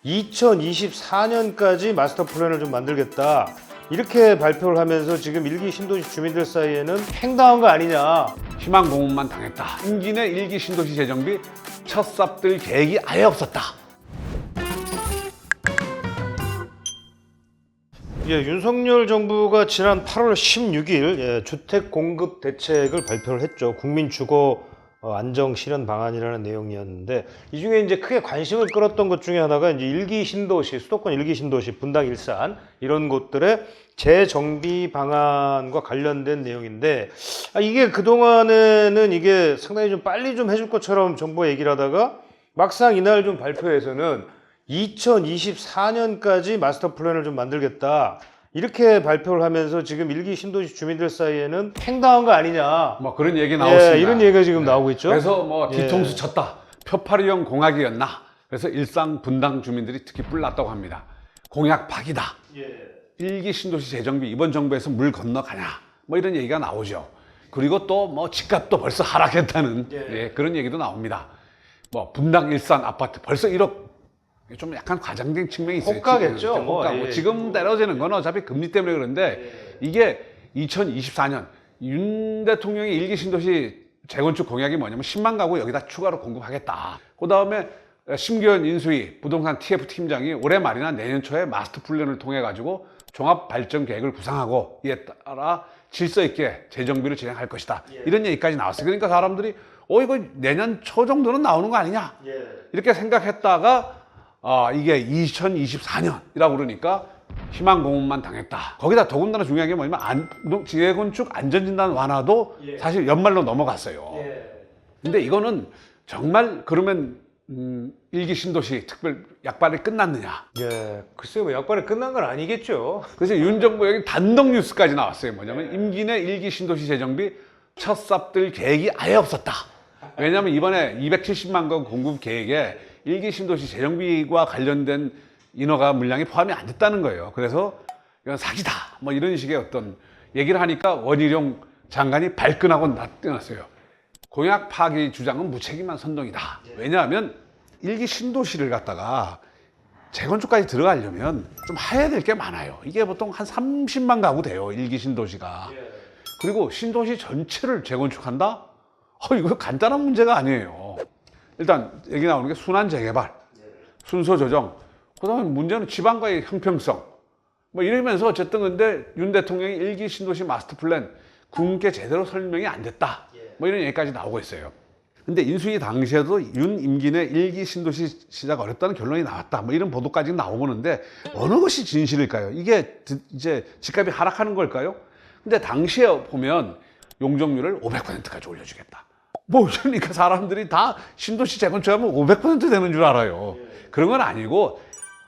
2024년까지 마스터 플랜을 좀 만들겠다. 이렇게 발표를 하면서 지금 일기 신도시 주민들 사이에는 팽당한 거 아니냐. 희망 고문만 당했다. 임기 내 일기 신도시 재정비 첫 삽들 계획이 아예 없었다. 윤석열 정부가 지난 8월 16일 주택 공급 대책을 발표를 했죠. 국민 주거 안정 실현 방안이라는 내용이었는데, 이 중에 이제 크게 관심을 끌었던 것 중에 하나가 이제 일기 신도시, 수도권 일기 신도시, 분당, 일산 이런 곳들의 재정비 방안과 관련된 내용인데, 이게 그동안에는 이게 상당히 좀 빨리 좀 해줄 것처럼 정부가 얘기를 하다가 막상 이날 좀 발표에서는 2024년까지 마스터 플랜을 좀 만들겠다. 이렇게 발표를 하면서 지금 일기 신도시 주민들 사이에는 팽당한 거 아니냐. 뭐 그런 얘기 나왔습니다. 이런 얘기가 지금 나오고 있죠. 그래서 뭐 뒤통수 쳤다. 표파리형 공약이었나. 그래서 일산 분당 주민들이 특히 뿔났다고 합니다. 공약 파기다. 일기 신도시 재정비 이번 정부에서 물 건너가냐. 뭐 이런 얘기가 나오죠. 그리고 또 뭐 집값도 벌써 하락했다는 그런 얘기도 나옵니다. 뭐 분당 일산 아파트 벌써 1억. 좀 약간 과장된 측면이 있어요. 호가겠죠. 호가고 지금 떨어지는 건 어차피 금리 때문에 그런데 이게 2024년 윤 대통령의 일기 신도시 재건축 공약이 뭐냐면 10만 가구 여기다 추가로 공급하겠다. 그 다음에 심기현 인수위 부동산 TF 팀장이 올해 말이나 내년 초에 마스터 플랜을 통해 가지고 종합 발전 계획을 구상하고 이에 따라 질서 있게 재정비를 진행할 것이다. 이런 얘기까지 나왔어요. 그러니까 사람들이 이거 내년 초 정도는 나오는 거 아니냐 이렇게 생각했다가 이게 2024년이라고 그러니까 희망 고문만 당했다. 거기다 더군다나 중요한 게 뭐냐면 재건축 안전진단 완화도 사실 연말로 넘어갔어요. 근데 이거는 정말 그러면 일기 신도시 특별 약발이 끝났느냐? 글쎄요, 뭐 약발이 끝난 건 아니겠죠. 그래서 윤 정부 여기 단독 뉴스까지 나왔어요. 뭐냐면 임기 내 일기 신도시 재정비 첫 삽들 계획이 아예 없었다. 왜냐하면 이번에 270만 건 공급 계획에 일기 신도시 재정비와 관련된 인허가 물량이 포함이 안 됐다는 거예요. 그래서 이건 사기다. 뭐 이런 식의 어떤 얘기를 하니까 원희룡 장관이 발끈하고 나타났어요. 공약 파기 주장은 무책임한 선동이다. 왜냐하면 일기 신도시를 갖다가 재건축까지 들어가려면 좀 해야 될 게 많아요. 이게 보통 한 30만 가구 돼요. 일기 신도시가. 그리고 신도시 전체를 재건축한다? 이거 간단한 문제가 아니에요. 일단 얘기 나오는 게 순환 재개발, 순서 조정, 그다음에 문제는 지방과의 형평성, 뭐 이러면서 어쨌든 근데 윤 대통령이 일기 신도시 마스터 플랜 국민께 제대로 설명이 안 됐다. 뭐 이런 얘기까지 나오고 있어요. 근데 인수위 당시에도 윤 임기 내 일기 신도시 시작 어렵다는 결론이 나왔다. 뭐 이런 보도까지 나오는데 어느 것이 진실일까요? 이게 이제 집값이 하락하는 걸까요? 근데 당시에 보면 용적률을 500%까지 올려주겠다. 뭐 그러니까 사람들이 다 신도시 재건축하면 500% 되는 줄 알아요. 그런 건 아니고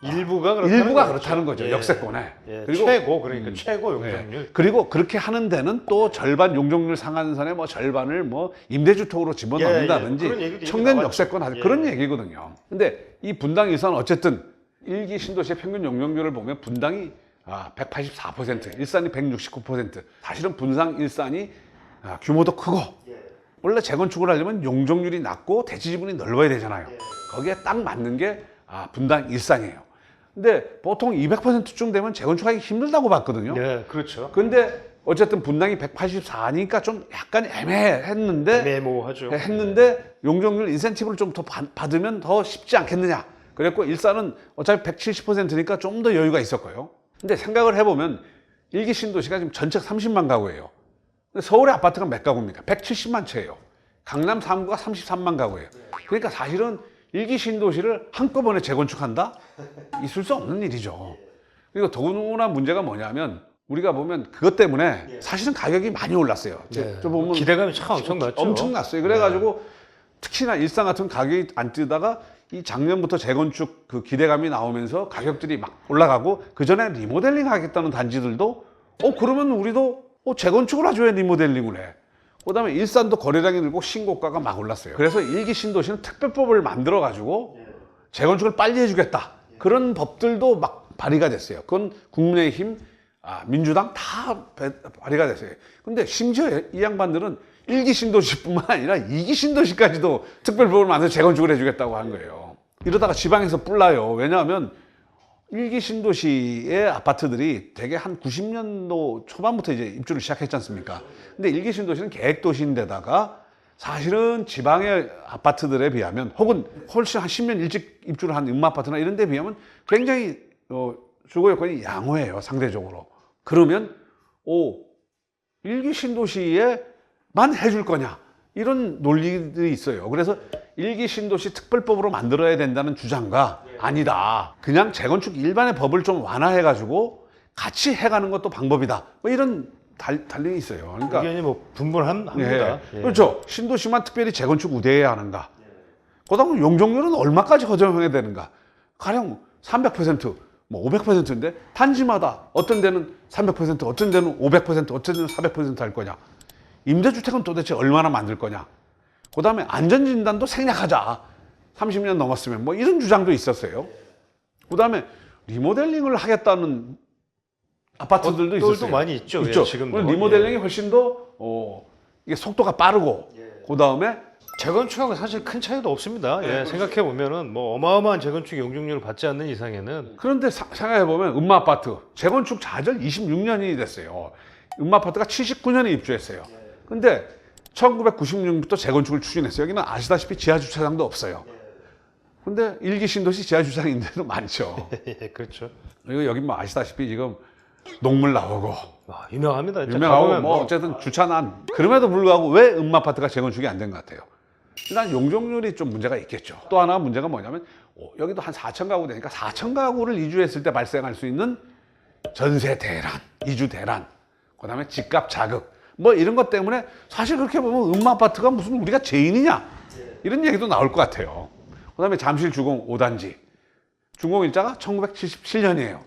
일부가 그렇다는 거죠. 역세권에. 그리고 최고, 그러니까 최고 용적률. 그리고 그렇게 하는 데는 또 절반 용적률 상한선에 뭐 절반을 뭐 임대주택으로 집어넣는다든지 청년 역세권 하죠. 그런 얘기거든요. 근데 이 분당 일산 어쨌든 일기 신도시의 평균 용적률을 보면 분당이 184%, 일산이 169%. 사실은 분당 일산이 규모도 크고 원래 재건축을 하려면 용적률이 낮고 대지 지분이 넓어야 되잖아요. 거기에 딱 맞는 게 분당 일산이에요. 근데 보통 200%쯤 되면 재건축하기 힘들다고 봤거든요. 그렇죠. 근데 어쨌든 분당이 184니까 좀 약간 애매했는데 애매모호하죠. 했는데 용적률 인센티브를 좀 더 받으면 더 쉽지 않겠느냐. 그랬고 일산은 어차피 170%니까 좀 더 여유가 있었고요. 근데 생각을 해보면 일기 신도시가 지금 전체 30만 가구예요. 서울의 아파트가 몇 가구입니까? 170만 채예요. 강남 3구가 33만 가구예요. 그러니까 사실은 일기 신도시를 한꺼번에 재건축한다? 있을 수 없는 일이죠. 그리고 더구나 문제가 뭐냐면 우리가 보면 그것 때문에 사실은 가격이 많이 올랐어요. 보면 기대감이 참 엄청났죠. 엄청났어요. 그래가지고 특히나 일산 같은 가격이 안 뛰다가 이 작년부터 재건축 그 기대감이 나오면서 가격들이 막 올라가고 그 전에 리모델링 하겠다는 단지들도 그러면 우리도 재건축을 하죠. 왜 리모델링을 해? 그 다음에 일산도 거래량이 늘고 신고가가 막 올랐어요. 그래서 일기 신도시는 특별법을 만들어가지고 재건축을 빨리 해주겠다. 그런 법들도 막 발의가 됐어요. 그건 국민의힘, 민주당 다 발의가 됐어요. 근데 심지어 이 양반들은 일기 신도시뿐만 아니라 이기 신도시까지도 특별법을 만들어서 재건축을 해주겠다고 한 거예요. 이러다가 지방에서 뿔나요. 왜냐하면 일기 신도시의 아파트들이 대개 한 90년도 초반부터 이제 입주를 시작했지 않습니까? 근데 일기 신도시는 계획도시인데다가 사실은 지방의 아파트들에 비하면 혹은 훨씬 한 10년 일찍 입주를 한 음마아파트나 이런 데 비하면 굉장히 주거 여건이 양호해요, 상대적으로. 그러면 일기 신도시에만 해줄 거냐, 이런 논리들이 있어요. 그래서 일기 신도시 특별법으로 만들어야 된다는 주장과 아니다, 그냥 재건축 일반의 법을 좀 완화해 가지고 같이 해가는 것도 방법이다, 뭐 이런 달리 있어요. 그러니까 의견이 뭐 분분합니다. 예. 그렇죠. 신도시만 특별히 재건축 우대해야 하는가? 그다음 용적률은 얼마까지 허용해야 되는가? 가령 300%, 뭐 500%인데 단지마다 어떤 데는 300%, 어떤 데는 500%, 어떤 데는 400%할 거냐? 임대주택은 도대체 얼마나 만들 거냐? 그다음에 안전진단도 생략하자. 30년 넘었으면 뭐 이런 주장도 있었어요. 그다음에 리모델링을 하겠다는 아파트들도 있었어요. 많이 있죠. 있죠. 예, 지금도. 리모델링이 훨씬 더 이게 속도가 빠르고, 그다음에 재건축하고 사실 큰 차이도 없습니다. 생각해 보면은 뭐 어마어마한 재건축 용적률을 받지 않는 이상에는. 그런데 생각해 보면 음마아파트 재건축 자절 26년이 됐어요. 음마아파트가 79년에 입주했어요. 근데 1996년부터 재건축을 추진했어요. 여기는 아시다시피 지하주차장도 없어요. 근데 일기 신도시 지하주차장 있는 데도 많죠. 예, 그렇죠. 그리고 여기 뭐 아시다시피 지금 녹물 나오고 와, 유명합니다. 진짜 유명하고 가보면 뭐 어쨌든 주차난. 그럼에도 불구하고 왜 음마아파트가 재건축이 안 된 것 같아요? 일단 용적률이 좀 문제가 있겠죠. 또 하나 문제가 뭐냐면 여기도 한 4천 가구 되니까 4천 가구를 이주했을 때 발생할 수 있는 전세 대란, 이주 대란, 그다음에 집값 자극, 뭐 이런 것 때문에 사실 그렇게 보면 음마아파트가 무슨 우리가 죄인이냐, 이런 얘기도 나올 것 같아요. 그다음에 잠실 주공 5단지 준공일자가 1977년이에요.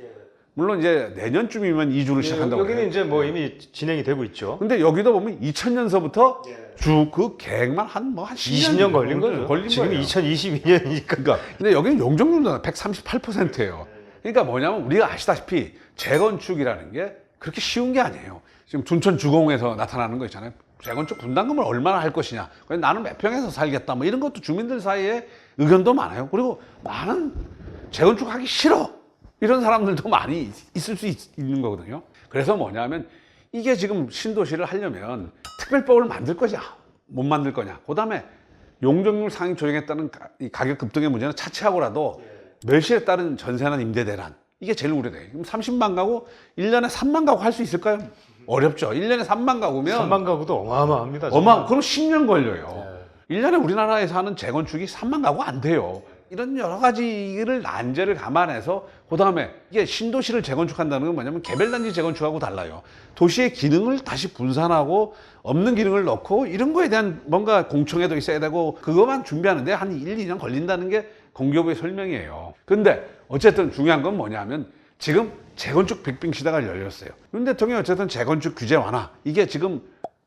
물론 이제 내년쯤이면 이주를 시작한다고 여기는 해요. 이제 뭐 이미 진행이 되고 있죠. 근데 여기도 보면 2000년서부터 쭉 그 계획만 한 20년 걸린 거죠. 걸린 지금 거예요. 2022년이니까. 그러니까 근데 여기는 용적률도 138%예요. 그러니까 뭐냐면 우리가 아시다시피 재건축이라는 게 그렇게 쉬운 게 아니에요. 지금 둔촌 주공에서 나타나는 거 있잖아요. 재건축 분담금을 얼마나 할 것이냐. 나는 몇 평에서 살겠다. 뭐 이런 것도 주민들 사이에 의견도 많아요. 그리고 나는 재건축하기 싫어, 이런 사람들도 많이 있을 수 있는 거거든요. 그래서 뭐냐면 이게 지금 신도시를 하려면 특별법을 만들 거냐, 못 만들 거냐. 그다음에 용적률 상향 조정했다는 이 가격 급등의 문제는 차치하고라도 멸시에 따른 전세나 임대 대란, 이게 제일 우려돼요. 그럼 30만 가구, 1년에 3만 가구 할 수 있을까요? 어렵죠. 1년에 3만 가구면 3만 가구도 어마어마합니다. 그럼 10년 걸려요. 1년에 우리나라에서 하는 재건축이 3만 가구 안 돼요. 이런 여러 가지를 난제를 감안해서, 그다음에 이게 신도시를 재건축한다는 건 뭐냐면 개별단지 재건축하고 달라요. 도시의 기능을 다시 분산하고 없는 기능을 넣고 이런 거에 대한 뭔가 공청회도 있어야 되고, 그것만 준비하는데 한 1, 2년 걸린다는 게 공기업의 설명이에요. 근데 어쨌든 중요한 건 뭐냐면 지금 재건축 빅빙 시대가 열렸어요. 윤 대통령이 어쨌든 재건축 규제 완화, 이게 지금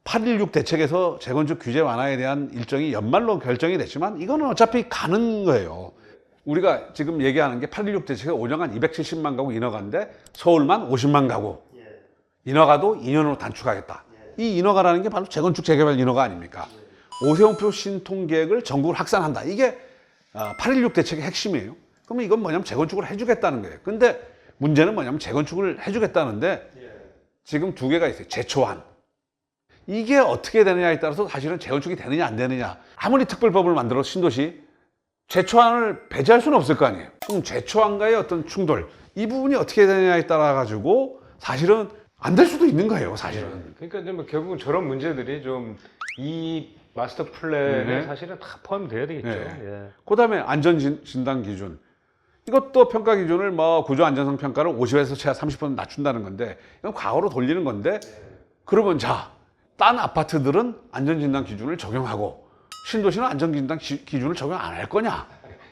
8.16 대책에서 재건축 규제 완화에 대한 일정이 연말로 결정이 됐지만 이거는 어차피 가는 거예요. 우리가 지금 얘기하는 게 8.16 대책에 5년간 270만 가구 인허가인데 서울만 50만 가구 인허가도 2년으로 단축하겠다. 이 인허가라는 게 바로 재건축 재개발 인허가 아닙니까? 오세훈표 신통계획을 전국을 확산한다. 이게 8.16 대책의 핵심이에요. 그러면 이건 뭐냐면 재건축을 해주겠다는 거예요. 근데 문제는 뭐냐면 재건축을 해주겠다는데 지금 두 개가 있어요. 제초안. 이게 어떻게 되느냐에 따라서 사실은 재건축이 되느냐 안 되느냐. 아무리 특별법을 만들어 신도시 제초안을 배제할 수는 없을 거 아니에요. 그럼 제초안과의 어떤 충돌, 이 부분이 어떻게 되느냐에 따라 가지고 사실은 안 될 수도 있는 거예요, 사실은. 그러니까 이제 뭐 결국은 저런 문제들이 좀 이 마스터 플랜에 사실은 다 포함돼야 되겠죠. 예. 그다음에 안전진단 기준. 이것도 평가 기준을 뭐 구조 안전성 평가를 50에서 최하 30% 낮춘다는 건데, 이건 과거로 돌리는 건데, 그러면 딴 아파트들은 안전진단 기준을 적용하고 신도시는 안전진단 기준을 적용 안 할 거냐?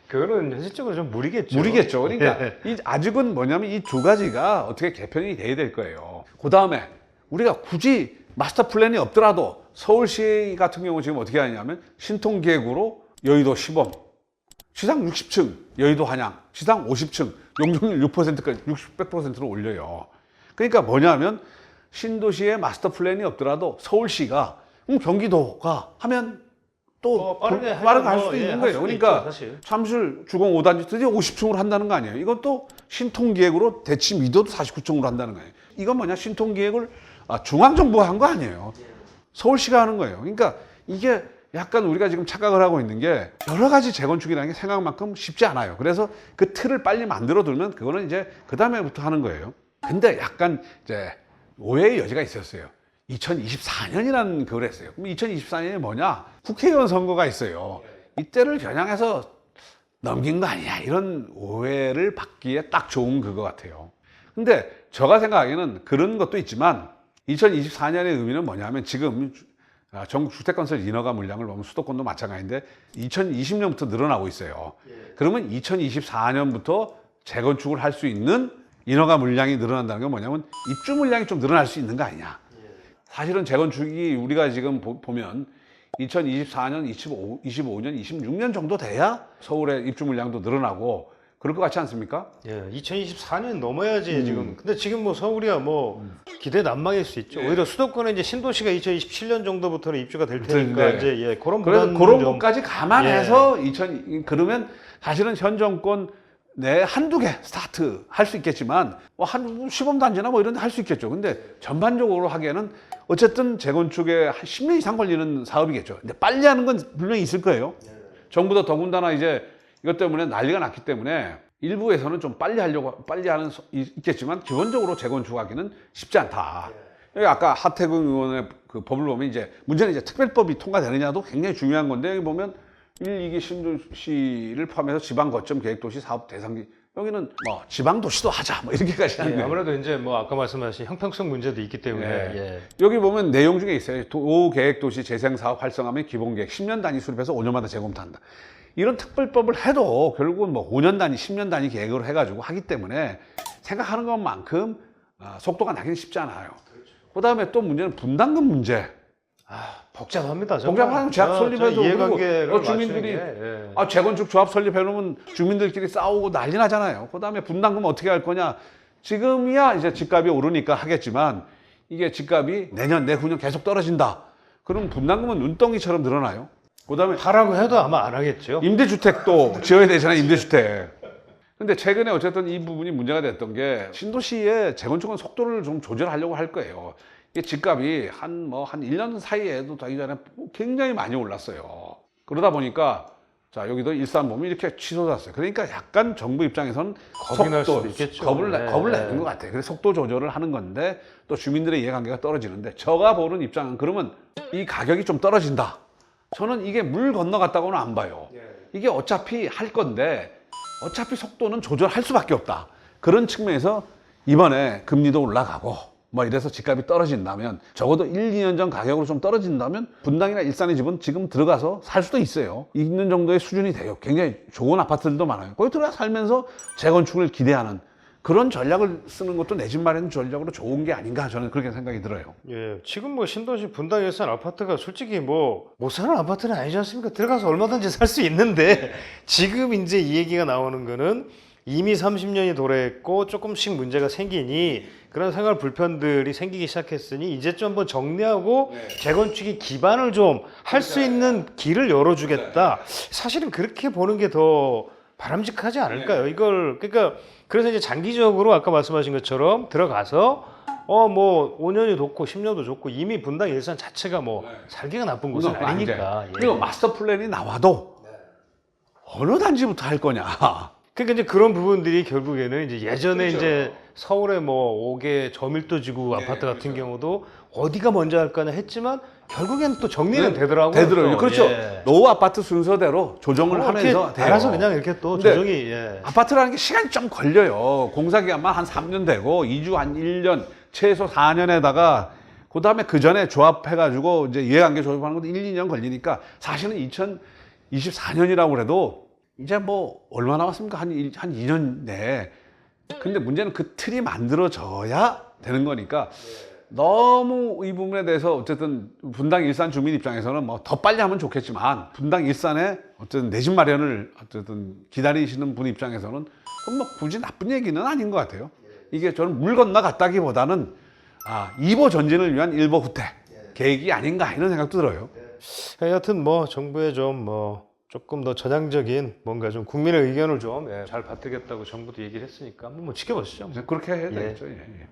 그거는 현실적으로 좀 무리겠죠. 무리겠죠. 그러니까 아직은 뭐냐면 이 두 가지가 어떻게 개편이 돼야 될 거예요. 그 다음에 우리가 굳이 마스터 플랜이 없더라도 서울시 같은 경우 지금 어떻게 하냐면 신통계획으로 여의도 시범, 시상 60층, 여의도 한양, 시상 50층, 용적률 6%까지 100%로 올려요. 그러니까 뭐냐면 신도시의 마스터 플랜이 없더라도 서울시가 경기도가 하면 또 빠르게 할 수도 있는 거예요. 그러니까 있죠, 사실. 잠실 주공 5단지 드디어 50층으로 한다는 거 아니에요. 이것도 신통기획으로 대치 미도도 49층으로 한다는 거예요. 이건 뭐냐, 신통기획을 중앙정부가 한 거 아니에요. 서울시가 하는 거예요. 그러니까 이게 약간 우리가 지금 착각을 하고 있는 게 여러 가지 재건축이라는 게 생각만큼 쉽지 않아요. 그래서 그 틀을 빨리 만들어 두면 그거는 이제 그 다음에부터 하는 거예요. 근데 약간 이제 오해의 여지가 있었어요. 2024년이라는 그걸 했어요. 그럼 2024년이 뭐냐? 국회의원 선거가 있어요. 이때를 겨냥해서 넘긴 거 아니야? 이런 오해를 받기에 딱 좋은 그거 같아요. 근데 제가 생각하기에는 그런 것도 있지만 2024년의 의미는 뭐냐면 지금 전국 주택건설 인허가 물량을 보면 수도권도 마찬가지인데 2020년부터 늘어나고 있어요. 그러면 2024년부터 재건축을 할 수 있는 인허가 물량이 늘어난다는 건 뭐냐면 입주 물량이 좀 늘어날 수 있는 거 아니냐. 사실은 재건축이 우리가 지금 보면 2024년, 25년, 26년 정도 돼야 서울의 입주 물량도 늘어나고 그럴 것 같지 않습니까? 예, 2024년 넘어야지 지금. 근데 지금 뭐 서울이야 뭐 기대 난망일 수 있죠. 오히려 수도권에 이제 신도시가 2027년 정도부터는 입주가 될 테니까 네. 이제 예, 그런 그래서 부담 그런 좀 것까지 감안해서 그러면 사실은 현 정권 내 한두 개 스타트 할 수 있겠지만 한 시범단지나 뭐 이런 데 할 수 있겠죠. 근데 전반적으로 하기에는 어쨌든 재건축에 한 10년 이상 걸리는 사업이겠죠. 근데 빨리 하는 건 분명히 있을 거예요. 정부도 더군다나 이제 이것 때문에 난리가 났기 때문에 일부에서는 좀 빨리 하려고 빨리 하는 있겠지만 기본적으로 재건축하기는 쉽지 않다. 여기 아까 하태경 의원의 그 법을 보면 이제 문제는 이제 특별법이 통과되느냐도 굉장히 중요한 건데 여기 보면 1, 2기 신도시를 포함해서 지방 거점 계획도시 사업 대상지 여기는 뭐 지방 도시도 하자 뭐 이렇게까지 하는 예, 거예요. 아무래도 이제 뭐 아까 말씀하신 형평성 문제도 있기 때문에 예. 여기 보면 내용 중에 있어요. 도계획도시 재생사업 활성화면 기본계획 10년 단위 수립해서 5년마다 재검토한다. 이런 특별법을 해도 결국은 뭐 5년 단위, 10년 단위 계획으로 해가지고 하기 때문에 생각하는 것만큼 속도가 나기는 쉽지 않아요. 그다음에 또 문제는 분담금 문제. 복잡합니다. 정말. 복잡한 제약 설립해도 이해관계를 주민들이 맞추는 게, 예. 재건축 조합 설립해놓으면 주민들끼리 싸우고 난리 나잖아요. 그다음에 분담금 어떻게 할 거냐. 지금이야 이제 집값이 오르니까 하겠지만 이게 집값이 내년, 내후년 계속 떨어진다. 그럼 분담금은 눈덩이처럼 늘어나요. 그다음에 하라고 해도 아마 안 하겠죠. 임대주택도 지어야 되잖아요. 임대주택. 근데 최근에 어쨌든 이 부분이 문제가 됐던 게 신도시의 재건축은 속도를 좀 조절하려고 할 거예요. 이게 집값이 한 1년 사이에도 되기 전에 굉장히 많이 올랐어요. 그러다 보니까 자 여기도 일산 보면 이렇게 취소됐어요. 그러니까 약간 정부 입장에서는 겁이 날 수도 있겠죠. 겁을 네, 내는 것 같아요. 그래서 속도 조절을 하는 건데 또 주민들의 이해관계가 떨어지는데 제가 보는 입장은 그러면 이 가격이 좀 떨어진다. 저는 이게 물 건너갔다고는 안 봐요. 이게 어차피 할 건데 어차피 속도는 조절할 수밖에 없다. 그런 측면에서 이번에 금리도 올라가고 뭐 이래서 집값이 떨어진다면 적어도 1, 2년 전 가격으로 좀 떨어진다면 분당이나 일산의 집은 지금 들어가서 살 수도 있어요. 있는 정도의 수준이 돼요. 굉장히 좋은 아파트들도 많아요. 거기 들어가 살면서 재건축을 기대하는 그런 전략을 쓰는 것도 내 집 마련 전략으로 좋은 게 아닌가 저는 그렇게 생각이 들어요. 예, 지금 뭐 신도시 분당 일산 아파트가 솔직히 뭐 못 사는 아파트는 아니지 않습니까? 들어가서 얼마든지 살 수 있는데 지금 이제 이 얘기가 나오는 거는 이미 30년이 도래했고 조금씩 문제가 생기니 그런 생활 불편들이 생기기 시작했으니 이제 좀 한번 정리하고 재건축의 기반을 좀 할 수 있는 길을 열어주겠다. 사실은 그렇게 보는 게 더 바람직하지 않을까요? 이걸 그러니까 그래서 이제 장기적으로 아까 말씀하신 것처럼 들어가서 뭐 5년이 좋고 10년도 좋고 이미 분당 일산 자체가 뭐 살기가 나쁜 곳은 아니니까. 그리고 마스터 플랜이 나와도 어느 단지부터 할 거냐. 그러니까 이제 그런 부분들이 결국에는 이제 예전에 이제 서울의 뭐 5개 저밀도 지구 아파트 같은 경우도 어디가 먼저 할까는 했지만 결국에는 또 정리는 되더라고요. 되더라고요. 또. 그렇죠. 예. 노후 아파트 순서대로 조정을 하면서 돼요. 알아서 그냥 이렇게 또 근데 조정이 예. 아파트라는 게 시간이 좀 걸려요. 공사기간만 한 3년 되고 이주 한 1년, 최소 4년에다가 그다음에 그 전에 조합해가지고 이제 이해관계 조합하는 것도 1, 2년 걸리니까 사실은 2024년이라고 그래도 이제 뭐 얼마 남았습니까? 한 2년 내에. 근데 문제는 그 틀이 만들어져야 되는 거니까 너무 이 부분에 대해서 어쨌든 분당 일산 주민 입장에서는 뭐 더 빨리 하면 좋겠지만 분당 일산에 어쨌든 내 집 마련을 어쨌든 기다리시는 분 입장에서는 그럼 뭐 굳이 나쁜 얘기는 아닌 것 같아요. 이게 저는 물 건너갔다기보다는 2보 전진을 위한 1보 후퇴. 계획이 아닌가 이런 생각도 들어요. 여하튼 뭐 정부의 좀 조금 더 전향적인 뭔가 좀 국민의 의견을 좀 잘 받들겠다고 정부도 얘기를 했으니까 한번 뭐 지켜보시죠. 그렇게 해야 예. 되겠죠. 예.